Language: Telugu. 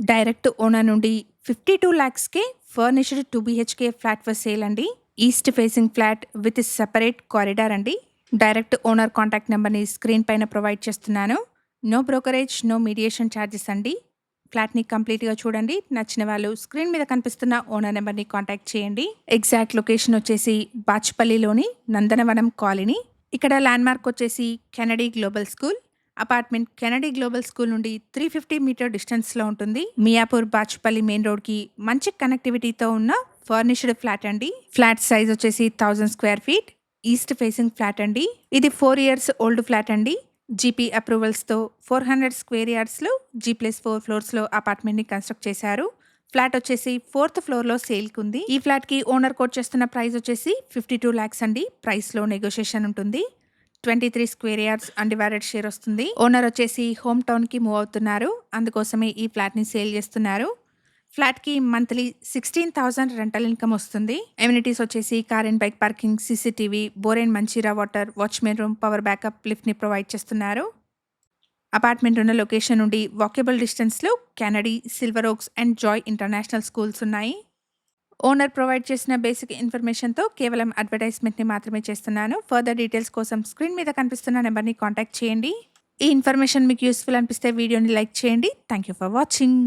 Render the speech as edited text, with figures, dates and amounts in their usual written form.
డైరెక్ట్ ఓనర్ నుండి 52 lakhsకే furnished 2 BHK flat for sale అండి. East facing flat with separate corridor అండి. డైరెక్ట్ ఓనర్ కాంటాక్ట్ నెంబర్ని స్క్రీన్ పైన ప్రొవైడ్ చేస్తున్నాను. No brokerage, no mediation charges అండి. ఫ్లాట్ని కంప్లీట్గా చూడండి. నచ్చిన వాళ్ళు స్క్రీన్ మీద కనిపిస్తున్న ఓనర్ నెంబర్ని కాంటాక్ట్ చేయండి. ఎగ్జాక్ట్ లొకేషన్ వచ్చేసి బాచ్పల్లిలోని నందనవనం కాలనీ. ఇక్కడ ల్యాండ్ మార్క్ వచ్చేసి Kennedy global school. Apartment Kennedy global school నుండి 350 మీటర్ డిస్టెన్స్లో ఉంటుంది. మియాపూర్ బాచ్పల్లి మెయిన్ రోడ్కి మంచి కనెక్టివిటీతో ఉన్న ఫర్నిష్డ్ ఫ్లాట్ అండి. ఫ్లాట్ సైజ్ వచ్చేసి 1000 square feet. East facing flat అండి. ఇది 4 years ఓల్డ్ ఫ్లాట్ అండి. జీపీ అప్రూవల్స్తో 400 స్క్వేర్ యార్డ్స్లో G+4 ఫ్లోర్స్లో అపార్ట్మెంట్ని కన్స్ట్రక్ట్ చేశారు. ఫ్లాట్ వచ్చేసి 4th ఫ్లోర్లో సేల్కి ఉంది. ఈ ఫ్లాట్కి ఓనర్ కోట్ చేస్తున్న ప్రైస్ వచ్చేసి 52 lakhs అండి. ప్రైస్లో నెగోషియేషన్ ఉంటుంది. 23 స్క్వేర్ యార్డ్స్ అన్డివైడెడ్ షేర్ వస్తుంది. ఓనర్ వచ్చేసి హోమ్ టౌన్కి మూవ్ అవుతున్నారు. అందుకోసమే ఈ ఫ్లాట్ని సేల్ చేస్తున్నారు. ఫ్లాట్కి మంత్లీ 16,000 రెంటల్ ఇన్కమ్ వస్తుంది. ఎమ్యూనిటీస్ వచ్చేసి car and bike parking, CCTV, bore and Manjeera water, watchman room, power backup, లిఫ్ట్ని ప్రొవైడ్ చేస్తున్నారు. అపార్ట్మెంట్ ఉన్న లొకేషన్ నుండి వాకబుల్ డిస్టెన్స్లో Kennedy, silver oaks and joy international schools ఉన్నాయి. ఓనర్ ప్రొవైడ్ చేసిన బేసిక్ ఇన్ఫర్మేషన్తో కేవలం అడ్వర్టైజ్మెంట్ని మాత్రమే చేస్తున్నాను. ఫర్దర్ డీటెయిల్స్ కోసం స్క్రీన్ మీద కనిపిస్తున్న నెంబర్ని కాంటాక్ట్ చేయండి. ఈ ఇన్ఫర్మేషన్ మీకు యూస్ఫుల్ అనిపిస్తే వీడియోని లైక్ చేయండి. Thank you for watching.